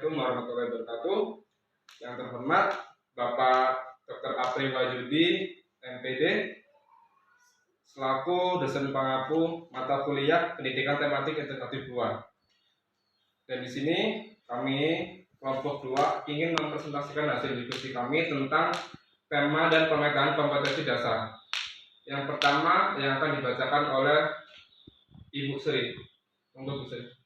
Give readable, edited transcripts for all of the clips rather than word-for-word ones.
Assalamualaikum warahmatullahi wabarakatuh. Yang terhormat Bapak Dr. April Wahyudi, MPD, selaku dosen pengampu mata kuliah Pendidikan Tematik Integratif 2. Dan di sini kami kelompok 2 ingin mempresentasikan hasil diskusi kami tentang tema dan pemetaan kompetensi dasar. Yang pertama yang akan dibacakan oleh Ibu Sri. Monggo Bu Sri.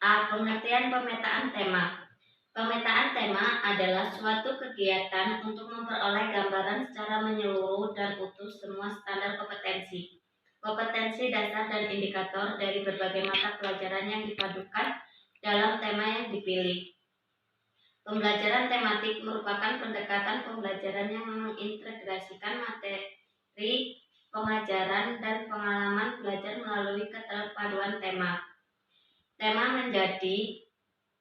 A. Pengertian pemetaan tema. Pemetaan tema adalah suatu kegiatan untuk memperoleh gambaran secara menyeluruh dan utuh semua standar kompetensi dasar dan indikator dari berbagai mata pelajaran yang dipadukan dalam tema yang dipilih. Pembelajaran tematik merupakan pendekatan pembelajaran yang mengintegrasikan materi pengajaran dan pengalaman belajar melalui keterpaduan tema. Tema menjadi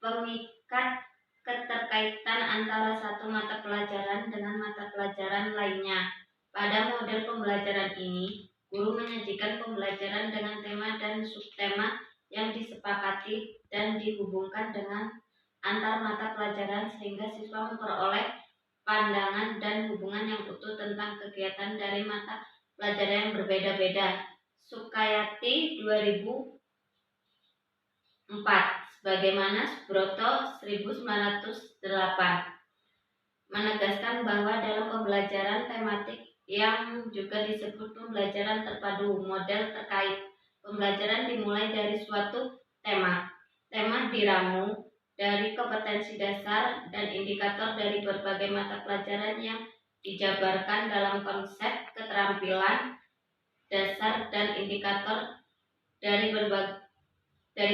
pengikat keterkaitan antara satu mata pelajaran dengan mata pelajaran lainnya. Pada model pembelajaran ini, guru menyajikan pembelajaran dengan tema dan subtema yang disepakati dan dihubungkan dengan antar mata pelajaran sehingga siswa memperoleh pandangan dan hubungan yang utuh tentang kegiatan dari mata pelajaran yang berbeda-beda. Sukayati 2004, sebagaimana Subroto 1908, menegaskan bahwa dalam pembelajaran tematik yang juga disebut pembelajaran terpadu model terkait, pembelajaran dimulai dari suatu tema. Tema diramu dari kompetensi dasar dan indikator dari berbagai mata pelajaran yang dijabarkan dalam konsep keterampilan dasar dan indikator dari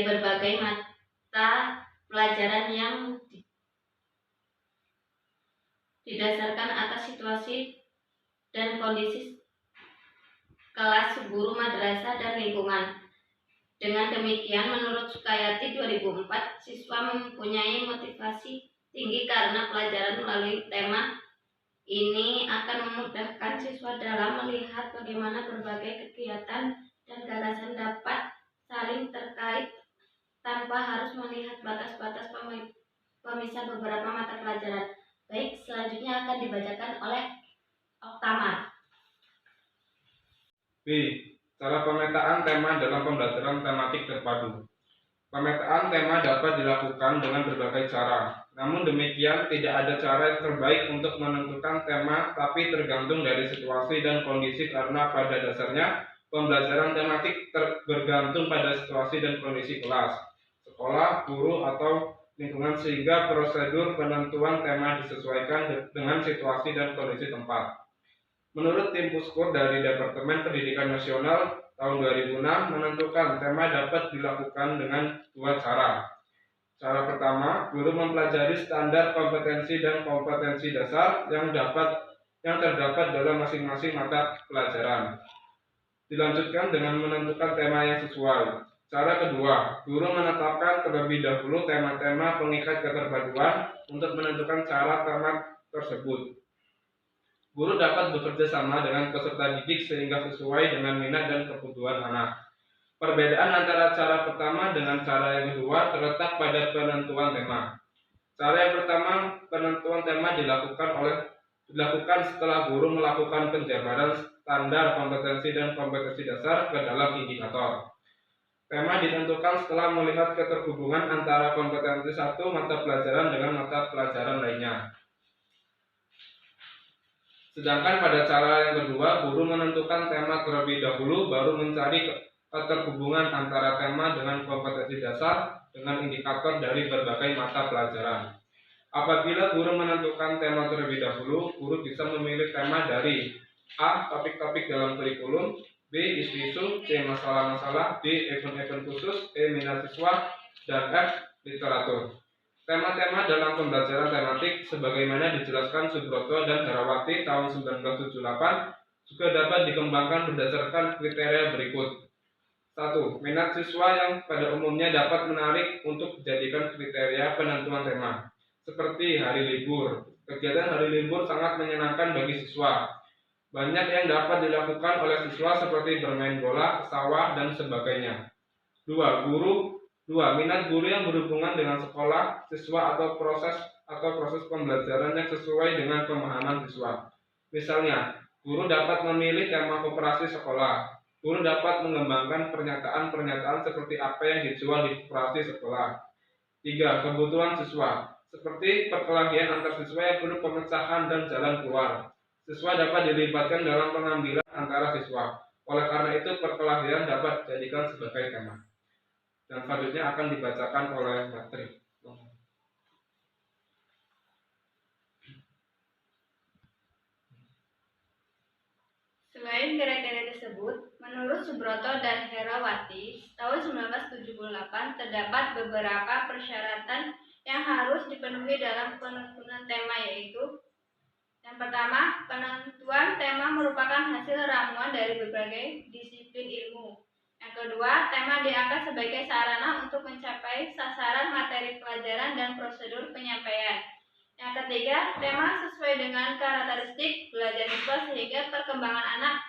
berbagai mata pelajaran yang didasarkan atas situasi dan kondisi kelas, guru, madrasah, dan lingkungan. Dengan demikian, menurut Sukayati 2004, siswa mempunyai motivasi tinggi karena pelajaran melalui tema ini akan memudahkan siswa dalam melihat bagaimana berbagai kegiatan dan gagasan dapat saling terkait tanpa harus melihat batas-batas pemisah beberapa mata pelajaran. Baik, selanjutnya akan dibacakan oleh Oktamar. B. Cara pemetaan tema dalam pembelajaran tematik terpadu. Pemetaan tema dapat dilakukan dengan berbagai cara. Namun demikian, tidak ada cara yang terbaik untuk menentukan tema, tapi tergantung dari situasi dan kondisi karena pada dasarnya pembelajaran tematik bergantung pada situasi dan kondisi kelas, sekolah, guru, atau lingkungan sehingga prosedur penentuan tema disesuaikan dengan situasi dan kondisi tempat. Menurut tim Puskur dari Departemen Pendidikan Nasional tahun 2006 menentukan tema dapat dilakukan dengan dua cara. Cara pertama, guru mempelajari standar kompetensi dan kompetensi dasar yang terdapat dalam masing-masing mata pelajaran. Dilanjutkan dengan menentukan tema yang sesuai. Cara kedua, guru menetapkan terlebih dahulu tema-tema pengikat keterpaduan untuk menentukan cara tema tersebut. Guru dapat bekerja sama dengan peserta didik sehingga sesuai dengan minat dan kebutuhan anak. Perbedaan antara cara pertama dengan cara yang kedua terletak pada penentuan tema. Cara yang pertama, penentuan tema dilakukan setelah guru melakukan penjabaran standar kompetensi dan kompetensi dasar ke dalam indikator. Tema ditentukan setelah melihat keterhubungan antara kompetensi satu mata pelajaran dengan mata pelajaran lainnya. Sedangkan pada cara yang kedua, guru menentukan tema terlebih dahulu, baru mencari keterhubungan antara tema dengan kompetensi dasar dengan indikator dari berbagai mata pelajaran. Apabila guru menentukan tema terlebih dahulu, guru bisa memilih tema dari A. Topik-topik dalam kurikulum, B. Isu-isu, C. Masalah-masalah, D. Event-event khusus, E. Minat siswa, dan F. Literatur. Tema-tema dalam pembelajaran tematik sebagaimana dijelaskan Subroto dan Herawati tahun 1978 juga dapat dikembangkan berdasarkan kriteria berikut. 1. Minat siswa yang pada umumnya dapat menarik untuk dijadikan kriteria penentuan tema. seperti hari libur. Kegiatan hari libur sangat menyenangkan bagi siswa. Banyak yang dapat dilakukan oleh siswa seperti bermain bola, sawah, dan sebagainya. 2. Minat guru yang berhubungan dengan sekolah, siswa atau proses pembelajaran yang sesuai dengan pemahaman siswa. Misalnya, guru dapat memilih tema koperasi sekolah. Guru dapat mengembangkan pernyataan-pernyataan seperti apa yang dijual di koperasi sekolah. 3. Kebutuhan siswa, seperti perkelahian antar siswa yang perlu pemecahan dan jalan keluar. Siswa dapat dilibatkan dalam pengambilan antara siswa. Oleh karena itu, perkelahian dapat dijadikan sebagai tema. Dan selanjutnya akan dibacakan oleh Mbak Tri. Selain kriteria tersebut, menurut Subroto dan Herawati, tahun 1978 terdapat beberapa persyaratan yang harus dipenuhi dalam penentuan tema, yaitu yang pertama, penentuan tema merupakan hasil ramuan dari berbagai disiplin ilmu. Yang kedua, tema diangkat sebagai sarana untuk mencapai sasaran materi pelajaran dan prosedur penyampaian. Yang ketiga, tema sesuai dengan karakteristik belajar siswa sehingga perkembangan anak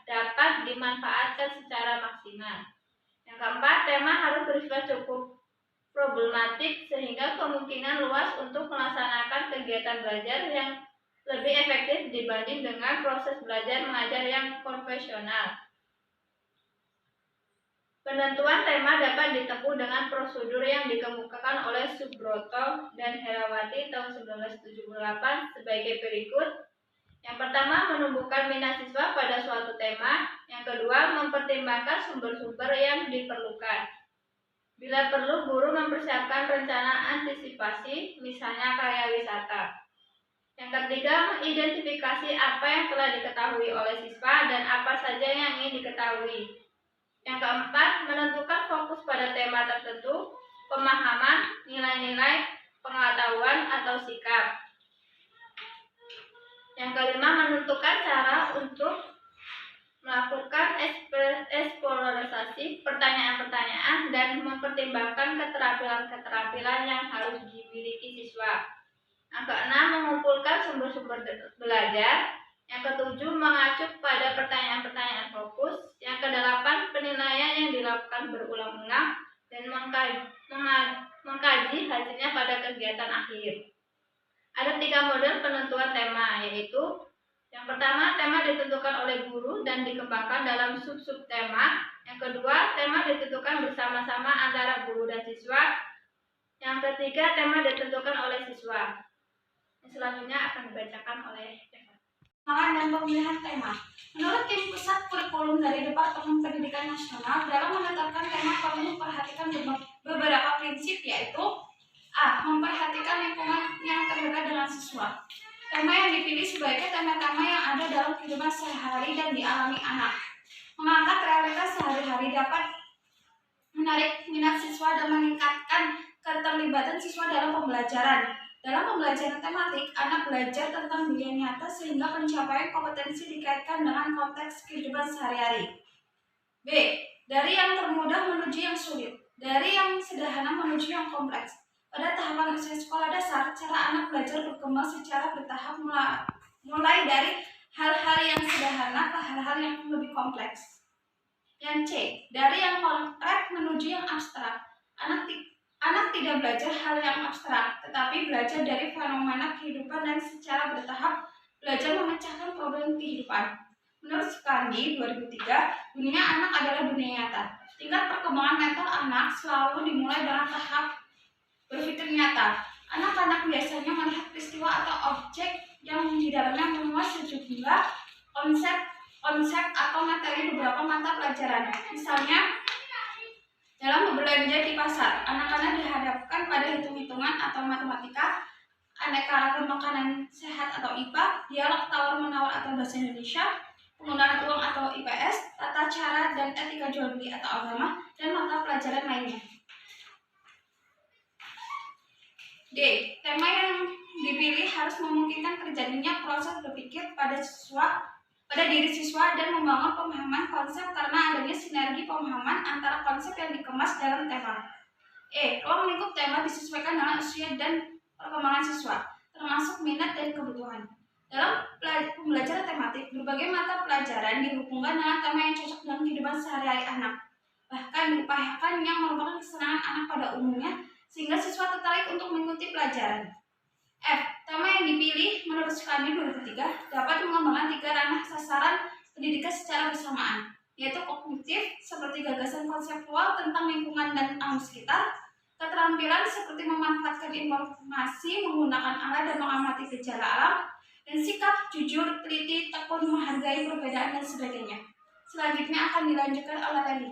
dapat dimanfaatkan secara maksimal. Yang keempat, tema harus bersifat cukup problematik sehingga kemungkinan luas untuk melaksanakan kegiatan belajar yang lebih efektif dibanding dengan proses belajar mengajar yang konvensional. Penentuan tema dapat ditempuh dengan prosedur yang dikemukakan oleh Subroto dan Herawati tahun 1978 sebagai berikut. Yang pertama, menumbuhkan minat siswa pada suatu tema. Yang kedua, mempertimbangkan sumber-sumber yang diperlukan. Bila perlu, guru mempersiapkan rencana antisipasi, misalnya karya wisata. Yang ketiga, mengidentifikasi apa yang telah diketahui oleh siswa dan apa saja yang ingin diketahui. Yang keempat, menentukan fokus pada tema tertentu, pemahaman, nilai-nilai, pengetahuan, atau sikap. Yang kelima, menentukan cara untuk melakukan eksplorasi pertanyaan-pertanyaan dan mempertimbangkan keterampilan-keterampilan yang harus dimiliki siswa. Yang keenam, mengumpulkan sumber-sumber belajar. Yang ketujuh, mengacu pada pertanyaan-pertanyaan fokus. Yang kedelapan, penilaian yang dilakukan berulang-ulang dan mengkaji hasilnya pada kegiatan akhir. Ada 3 model penentuan tema, yaitu yang pertama, tema ditentukan oleh guru dan dikembangkan dalam sub-sub tema. Yang kedua, tema ditentukan bersama-sama antara guru dan siswa. Yang ketiga, tema ditentukan oleh siswa. Yang selanjutnya akan dibacakan oleh Eva. Dan pemilihan tema. Menurut tim pusat kurikulum dari Departemen Pendidikan Nasional, dalam menetapkan tema perlu memperhatikan beberapa prinsip, yaitu A. Memperhatikan lingkungan yang terdekat dengan siswa. Tema yang dipilih sebagai tema-tema yang ada dalam kehidupan sehari-hari dan dialami anak. Mengangkat realitas sehari-hari dapat menarik minat siswa dan meningkatkan keterlibatan siswa dalam pembelajaran. Dalam pembelajaran tematik, anak belajar tentang dunia nyata sehingga pencapaian kompetensi dikaitkan dengan konteks kehidupan sehari-hari. B. Dari yang termudah menuju yang sulit. Dari yang sederhana menuju yang kompleks. Pada tahapan usia sekolah dasar, cara anak belajar berkembang secara bertahap mulai dari hal-hal yang sederhana ke hal-hal yang lebih kompleks. Yang C. Dari yang konkret menuju yang abstrak. Anak tidak belajar hal yang abstrak, tetapi belajar dari fenomena kehidupan dan secara bertahap belajar memecahkan problem kehidupan. Menurut Sukandi 2003, dunia anak adalah dunia nyata. Tingkat perkembangan mental anak selalu dimulai dengan tahap berpikir nyata. Anak-anak biasanya melihat peristiwa atau objek yang di dalamnya memuat sejumlah konsep atau materi beberapa mata pelajaran. Misalnya, dalam berbelanja di pasar, anak-anak dihadapkan pada hitung-hitungan atau matematika, aneka ragam makanan sehat atau IPA, dialog tawar-menawar atau bahasa Indonesia, penggunaan uang atau IPS, tata cara dan etika jual beli atau agama, dan mata pelajaran lainnya. D. Tema yang dipilih harus memungkinkan terjadinya proses berpikir pada diri siswa dan membangun pemahaman konsep karena adanya sinergi pemahaman antara konsep yang dikemas dalam tema. Ruang lingkup tema disesuaikan dengan usia dan perkembangan siswa, termasuk minat dan kebutuhan. Dalam pembelajaran tematik, berbagai mata pelajaran dihubungkan dengan tema yang cocok dalam kehidupan sehari-hari anak. Bahkan diupayakan yang merupakan kesenangan anak pada umumnya, sehingga siswa tertarik untuk mengikuti pelajaran. Tema yang dipilih menurut Sukani 2003 dapat mengembangkan 3 ranah sasaran pendidikan secara bersamaan, yaitu kognitif seperti gagasan konseptual tentang lingkungan dan alam sekitar, keterampilan seperti memanfaatkan informasi, menggunakan alat dan mengamati gejala alam, dan sikap jujur, teliti, tekun, menghargai perbedaan dan sebagainya. Selanjutnya akan dilanjutkan oleh Leli.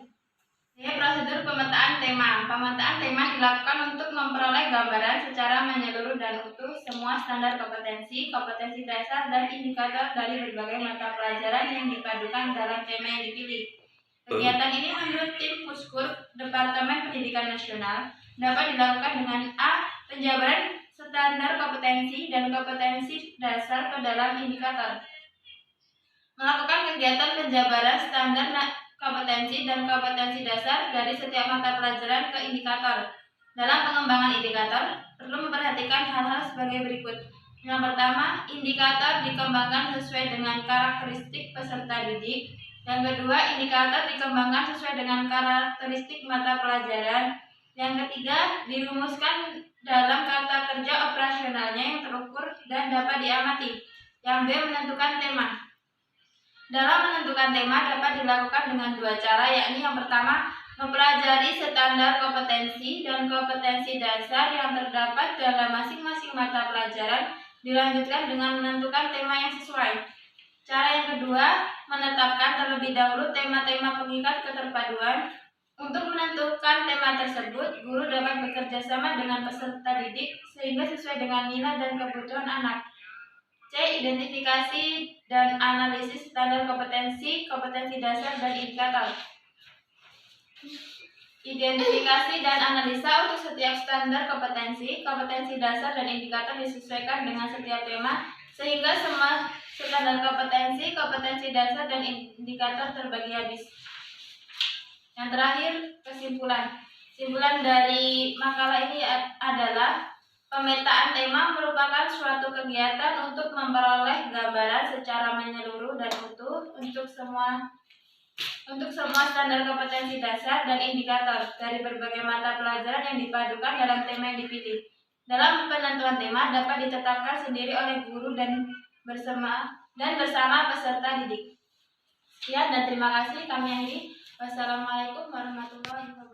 Prosedur pemetaan tema. Pemetaan tema dilakukan untuk memperoleh gambaran secara menyeluruh dan utuh semua standar kompetensi, kompetensi dasar, dan indikator dari berbagai mata pelajaran yang dipadukan dalam tema yang dipilih. Kegiatan ini menurut tim Puskur Departemen Pendidikan Nasional dapat dilakukan dengan penjabaran standar kompetensi dan kompetensi dasar ke dalam indikator. Melakukan kegiatan penjabaran standar kompetensi dan kompetensi dasar dari setiap mata pelajaran ke indikator. Dalam pengembangan indikator, perlu memperhatikan hal-hal sebagai berikut. Yang pertama, indikator dikembangkan sesuai dengan karakteristik peserta didik. Yang kedua, indikator dikembangkan sesuai dengan karakteristik mata pelajaran. Yang ketiga, dirumuskan dalam kata kerja operasionalnya yang terukur dan dapat diamati. Yang B, menentukan tema. Dalam menentukan tema dapat dilakukan dengan 2 cara, yakni yang pertama, mempelajari standar kompetensi dan kompetensi dasar yang terdapat dalam masing-masing mata pelajaran, dilanjutkan dengan menentukan tema yang sesuai. Cara yang kedua, menetapkan terlebih dahulu tema-tema pengikat keterpaduan. Untuk menentukan tema tersebut, guru dapat bekerja sama dengan peserta didik sehingga sesuai dengan minat dan kebutuhan anak. C. Identifikasi dan analisis standar kompetensi, kompetensi dasar, dan indikator. Identifikasi dan analisa untuk setiap standar kompetensi, kompetensi dasar, dan indikator disesuaikan dengan setiap tema, sehingga semua standar kompetensi, kompetensi dasar, dan indikator terbagi habis. Yang terakhir, kesimpulan. Kesimpulan dari makalah ini adalah pemetaan tema merupakan suatu kegiatan untuk memperoleh gambaran secara menyeluruh dan utuh untuk semua standar kompetensi dasar dan indikator dari berbagai mata pelajaran yang dipadukan dalam tema yang dipilih. Dalam penentuan tema dapat ditetapkan sendiri oleh guru dan bersama peserta didik. Sekian dan terima kasih, kami akhiri. Wassalamualaikum warahmatullahi wabarakatuh.